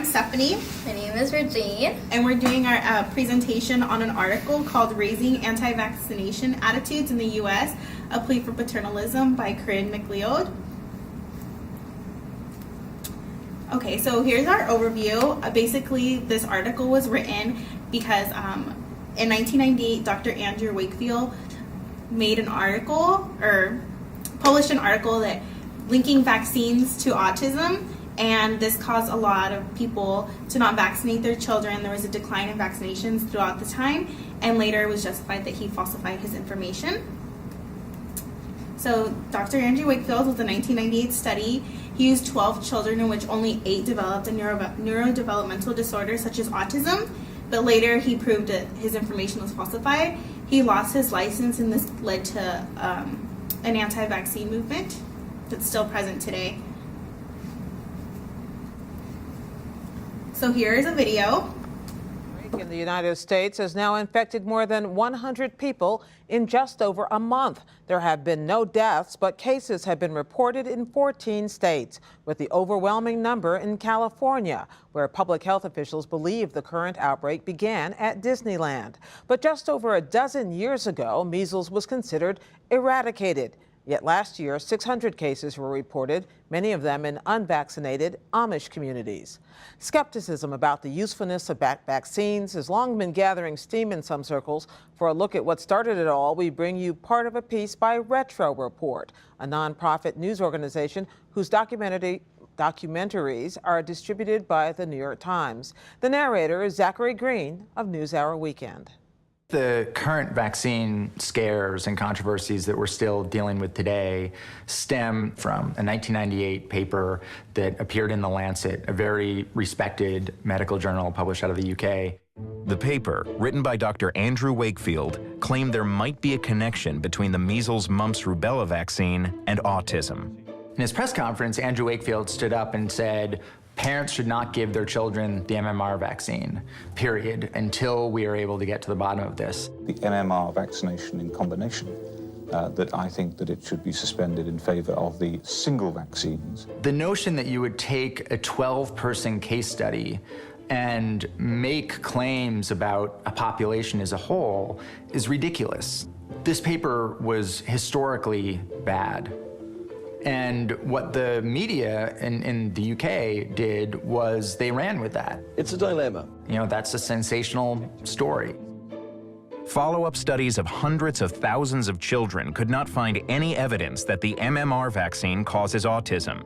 I'm Stephanie. My name is Regine. And we're doing our presentation on an article called Raising Anti-Vaccination Attitudes in the U.S., A Plea for Paternalism by Corinne McLeod. Okay, so here's our overview. Basically, this article was written because in 1998, Dr. Andrew Wakefield made an article, or published an article that linking vaccines to autism, and this caused a lot of people to not vaccinate their children. There was a decline in vaccinations throughout the time, and later it was justified that he falsified his information. So Dr. Andrew Wakefield, with the 1998 study, he used 12 children in which only 8 developed a neurodevelopmental disorder such as autism, but later he proved that his information was falsified. He lost his license, and this led to an anti-vaccine movement that's still present today. So here is a video. In the United States has now infected more than 100 people in just over a month. There have been no deaths, but cases have been reported in 14 states, with the overwhelming number in California, where public health officials believe the current outbreak began at Disneyland. But just over a dozen years ago, measles was considered eradicated. Yet last year, 600 cases were reported, many of them in unvaccinated Amish communities. Skepticism about the usefulness of vaccines has long been gathering steam in some circles. For a look at what started it all, we bring you part of a piece by Retro Report, a nonprofit news organization whose documentaries are distributed by the New York Times. The narrator is Zachary Green of NewsHour Weekend. The current vaccine scares and controversies that we're still dealing with today stem from a 1998 paper that appeared in The Lancet, a very respected medical journal published out of the UK. The paper, written by Dr. Andrew Wakefield, claimed there might be a connection between the measles, mumps, rubella vaccine and autism. In his press conference, Andrew Wakefield stood up and said, parents should not give their children the MMR vaccine, period, until we are able to get to the bottom of this. The MMR vaccination in combination, that I think that it should be suspended in favor of the single vaccines. The notion that you would take a 12-person case study and make claims about a population as a whole is ridiculous. This paper was historically bad. And what the media in the UK did was they ran with that. It's a dilemma. You know, that's a sensational story. Follow-up studies of hundreds of thousands of children could not find any evidence that the MMR vaccine causes autism.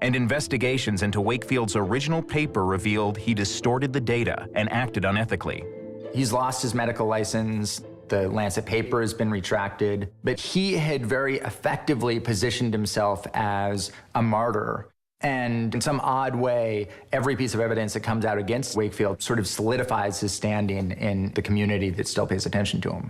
And investigations into Wakefield's original paper revealed he distorted the data and acted unethically. He's lost his medical license. The Lancet paper has been retracted, but he had very effectively positioned himself as a martyr. And in some odd way, every piece of evidence that comes out against Wakefield sort of solidifies his standing in the community that still pays attention to him.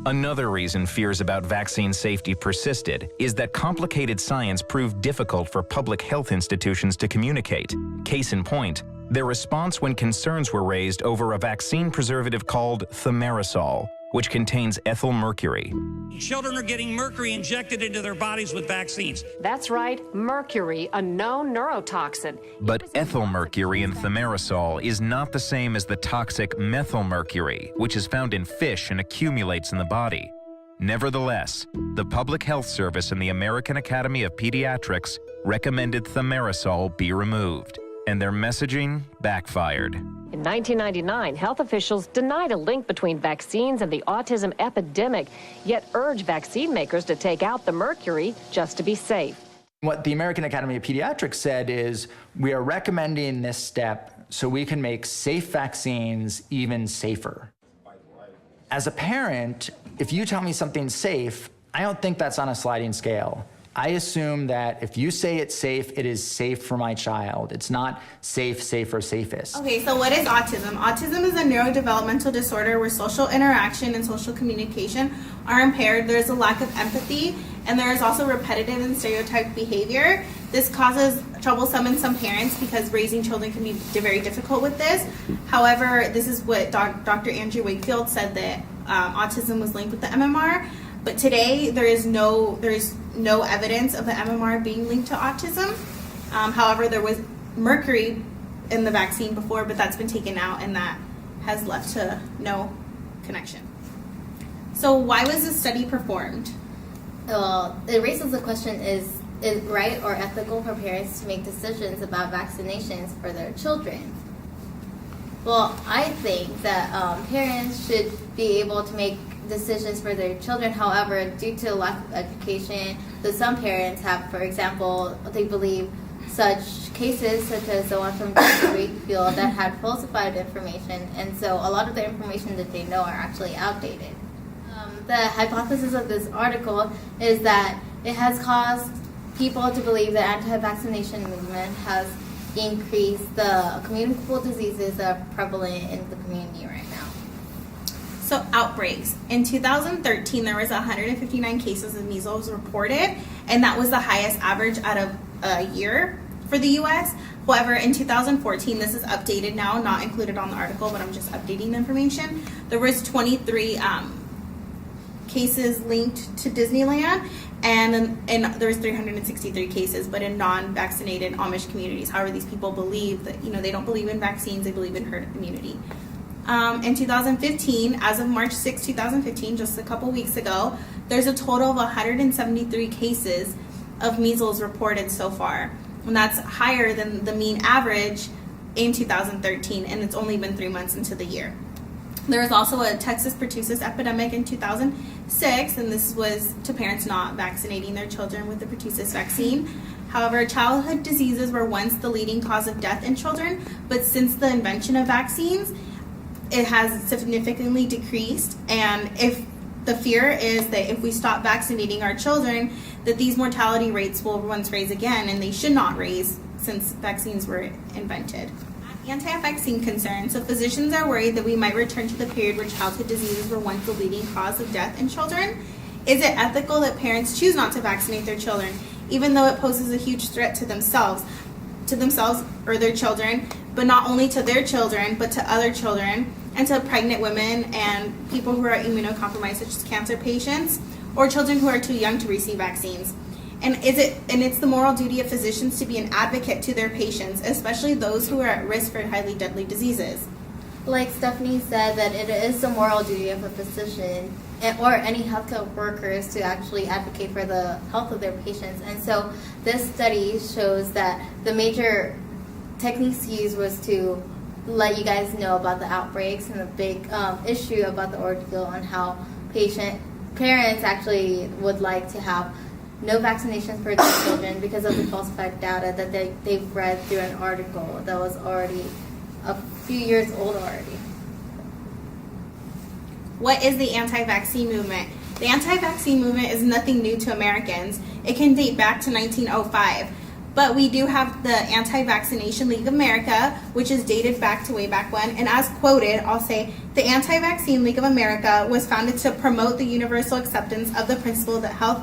Another reason fears about vaccine safety persisted is that complicated science proved difficult for public health institutions to communicate. Case in point, their response when concerns were raised over a vaccine preservative called thimerosal, which contains ethyl mercury. Children are getting mercury injected into their bodies with vaccines. That's right, mercury, a known neurotoxin. But ethyl mercury in thimerosal is not the same as the toxic methyl mercury, which is found in fish and accumulates in the body. Nevertheless, the Public Health Service and the American Academy of Pediatrics recommended thimerosal be removed, and their messaging backfired. In 1999, health officials denied a link between vaccines and the autism epidemic, yet urged vaccine makers to take out the mercury just to be safe. What the American Academy of Pediatrics said is, we are recommending this step so we can make safe vaccines even safer. As a parent, if you tell me something's safe, I don't think that's on a sliding scale. I assume that if you say it's safe, it is safe for my child. It's not safe, safer, safest. Okay, so what is autism? Autism is a neurodevelopmental disorder where social interaction and social communication are impaired. There's a lack of empathy, and there is also repetitive and stereotyped behavior. This causes troublesome in some parents because raising children can be very difficult with this. However, this is what Dr. Andrew Wakefield said, that autism was linked with the MMR. But today, there is no evidence of the MMR being linked to autism. However, there was mercury in the vaccine before, but that's been taken out, and that has left to no connection. So why was this study performed? Well, it raises the question, is it right or ethical for parents to make decisions about vaccinations for their children? Well, I think that parents should be able to make decisions for their children. However, due to lack of education, that some parents have, for example, they believe such cases, such as the one from Dr. Wakefield, that had falsified information, and so a lot of the information that they know are actually outdated. The hypothesis of this article is that it has caused people to believe the anti-vaccination movement has increased the communicable diseases that are prevalent in the community right now. So outbreaks. In 2013, there was 159 cases of measles reported, and that was the highest average out of a year for the U.S. However, in 2014, this is updated now, not included on the article, but I'm just updating the information. There was 23 cases linked to Disneyland, and there was 363 cases, but in non-vaccinated Amish communities. However, these people believe that, they don't believe in vaccines, they believe in herd immunity. In 2015, as of March 6, 2015, just a couple weeks ago, there's a total of 173 cases of measles reported so far. And that's higher than the mean average in 2013, and it's only been 3 months into the year. There was also a Texas pertussis epidemic in 2006, and this was to parents not vaccinating their children with the pertussis vaccine. However, childhood diseases were once the leading cause of death in children, but since the invention of vaccines, it has significantly decreased. And if the fear is that if we stop vaccinating our children, that these mortality rates will once raise again, and they should not raise since vaccines were invented. Anti-vaccine concerns. So physicians are worried that we might return to the period where childhood diseases were once the leading cause of death in children. Is it ethical that parents choose not to vaccinate their children, even though it poses a huge threat to themselves or their children, but not only to their children, but to other children and to pregnant women and people who are immunocompromised, such as cancer patients, or children who are too young to receive vaccines? And it's the moral duty of physicians to be an advocate to their patients, especially those who are at risk for highly deadly diseases. Like Stephanie said, that it is the moral duty of a physician or any healthcare workers to actually advocate for the health of their patients. And so this study shows that the major techniques used was to let you guys know about the outbreaks and the big issue about the ordeal on how parents actually would like to have no vaccinations for their children because of the falsified data that they've read through an article that was already a few years old already. What is the anti-vaccine movement? The anti-vaccine movement is nothing new to Americans. It can date back to 1905. But we do have the Anti-Vaccination League of America, which is dated back to way back when. And as quoted, I'll say, the Anti-Vaccine League of America was founded to promote the universal acceptance of the principle that health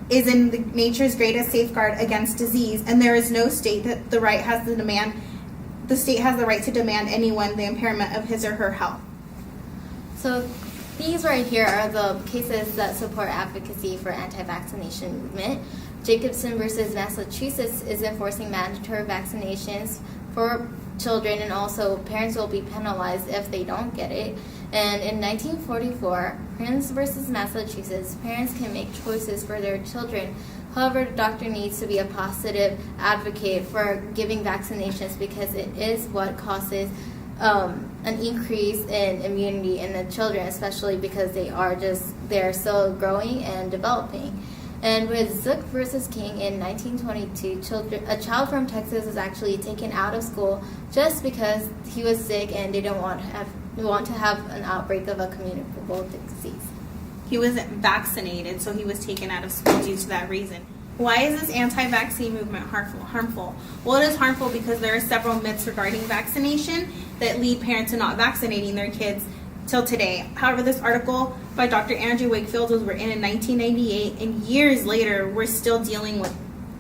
is in nature's greatest safeguard against disease, and there is no state that the state has the right to demand anyone the impairment of his or her health. So these right here are the cases that support advocacy for anti-vaccination movement. Jacobson versus Massachusetts is enforcing mandatory vaccinations for children, and also parents will be penalized if they don't get it. And in 1944, Prince versus Massachusetts, parents can make choices for their children. However, the doctor needs to be a positive advocate for giving vaccinations because it is what causes an increase in immunity in the children, especially because they're still growing and developing. And with Zook versus King in 1922, a child from Texas was actually taken out of school just because he was sick and they didn't want to have an outbreak of a communicable disease. He wasn't vaccinated, so he was taken out of school due to that reason. Why is this anti-vaccine movement harmful? Well, it is harmful because there are several myths regarding vaccination that lead parents to not vaccinating their kids till today. However, this article by Dr. Andrew Wakefield was written in 1998, and years later, we're still dealing with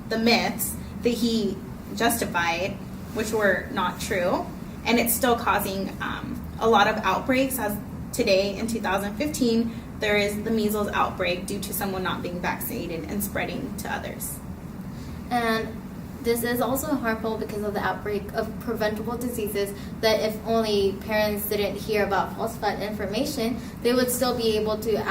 the myths that he justified, which were not true, and it's still causing a lot of outbreaks. As today, in 2015, there is the measles outbreak due to someone not being vaccinated and spreading to others. And this is also harmful because of the outbreak of preventable diseases that if only parents didn't hear about falsified information, they would still be able to,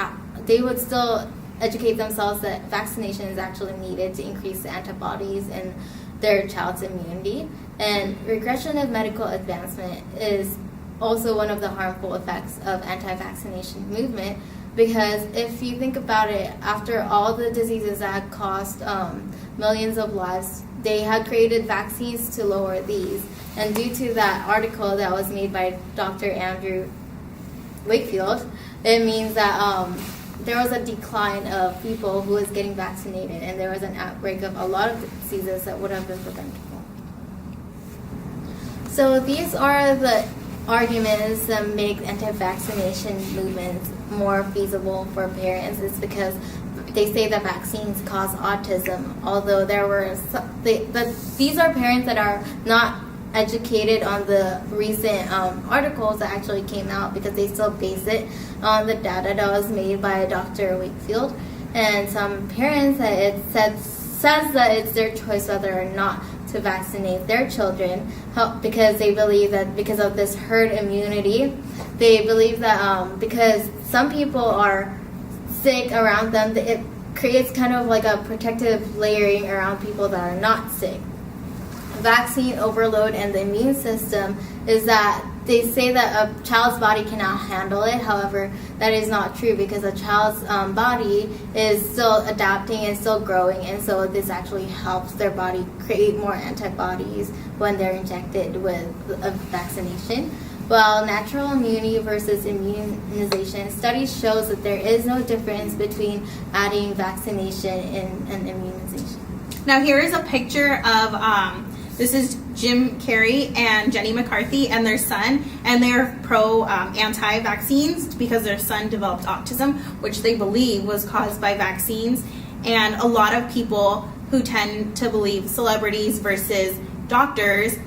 they would still educate themselves that vaccination is actually needed to increase the antibodies in their child's immunity. And regression of medical advancement is also one of the harmful effects of anti-vaccination movement, because if you think about it, after all the diseases that had cost millions of lives, they had created vaccines to lower these. And due to that article that was made by Dr. Andrew Wakefield, it means that there was a decline of people who was getting vaccinated, and there was an outbreak of a lot of diseases that would have been preventable. So these are the arguments that make anti-vaccination movements more feasible for parents. Is because they say that vaccines cause autism, although there were these are parents that are not educated on the recent articles that actually came out, because they still base it on the data that was made by Dr. Wakefield. And some parents that it says that it's their choice whether or not to vaccinate their children, because they believe that because of this herd immunity, they believe that because some people are sick around them, it creates kind of like a protective layering around people that are not sick. Vaccine overload and the immune system is that they say that a child's body cannot handle it. However, that is not true, because a child's body is still adapting and still growing, and so this actually helps their body create more antibodies when they're injected with a vaccination. While natural immunity versus immunization, studies shows that there is no difference between adding vaccination and immunization. Now here is a picture of this is Jim Carrey and Jenny McCarthy and their son, and they're pro anti-vaccines because their son developed autism, which they believe was caused by vaccines. And a lot of people who tend to believe celebrities versus doctors,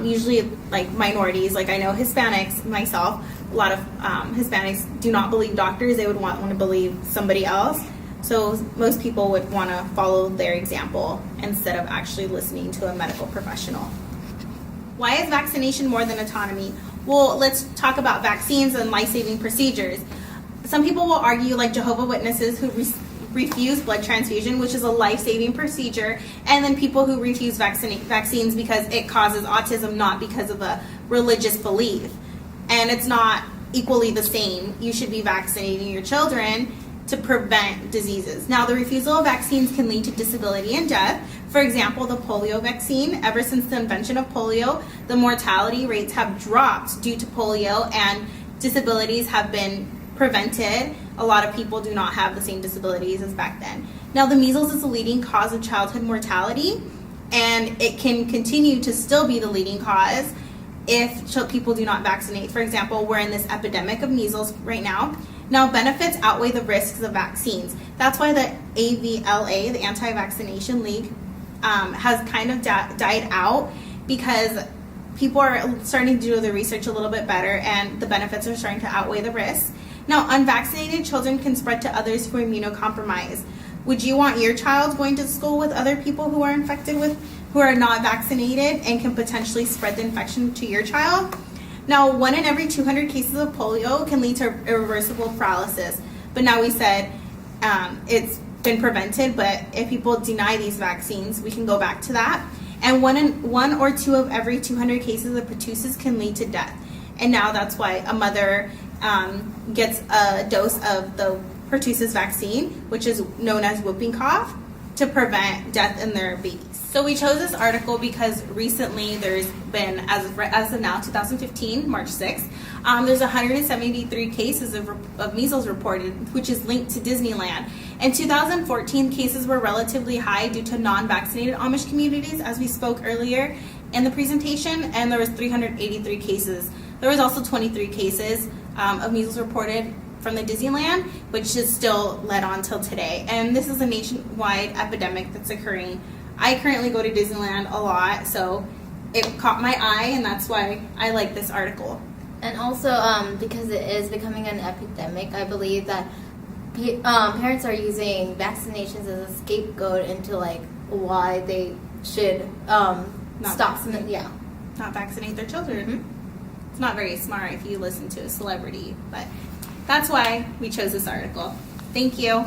usually like minorities, like I know Hispanics, myself, a lot of Hispanics do not believe doctors. They would want to believe somebody else. So most people would want to follow their example instead of actually listening to a medical professional. Why is vaccination more than autonomy? Well, let's talk about vaccines and life-saving procedures. Some people will argue, like Jehovah's Witnesses, who refuse blood transfusion, which is a life-saving procedure, and then people who refuse vaccines because it causes autism, not because of a religious belief. And it's not equally the same. You should be vaccinating your children to prevent diseases. Now, the refusal of vaccines can lead to disability and death. For example, the polio vaccine, ever since the invention of polio, the mortality rates have dropped due to polio, and disabilities have been prevented. A lot of people do not have the same disabilities as back then. Now, the measles is the leading cause of childhood mortality, and it can continue to still be the leading cause if people do not vaccinate. For example, we're in this epidemic of measles right now. Now, benefits outweigh the risks of vaccines. That's why the AVLA, the Anti-Vaccination League, has kind of died out, because people are starting to do the research a little bit better, and the benefits are starting to outweigh the risks. Now, unvaccinated children can spread to others who are immunocompromised. Would you want your child going to school with other people who are infected who are not vaccinated and can potentially spread the infection to your child? Now, 1 in every 200 cases of polio can lead to irreversible paralysis. But now we said it's been prevented, but if people deny these vaccines, we can go back to that. And 1 or 2 of every 200 cases of pertussis can lead to death. And now that's why a mother gets a dose of the pertussis vaccine, which is known as whooping cough, to prevent death in their babies. So we chose this article because recently there's been, as of now, 2015, March 6th, there's 173 cases of measles reported, which is linked to Disneyland. In 2014, cases were relatively high due to non-vaccinated Amish communities, as we spoke earlier in the presentation, and there was 383 cases. There was also 23 cases of measles reported from the Disneyland, which is still led on till today. And this is a nationwide epidemic that's occurring. I currently go to Disneyland a lot, so it caught my eye, and that's why I like this article. And also, because it is becoming an epidemic, I believe that parents are using vaccinations as a scapegoat into like why they should Not stop. vaccinate. Yeah. Not vaccinate their children. Mhm. It's not very smart if you listen to a celebrity, but that's why we chose this article. Thank you.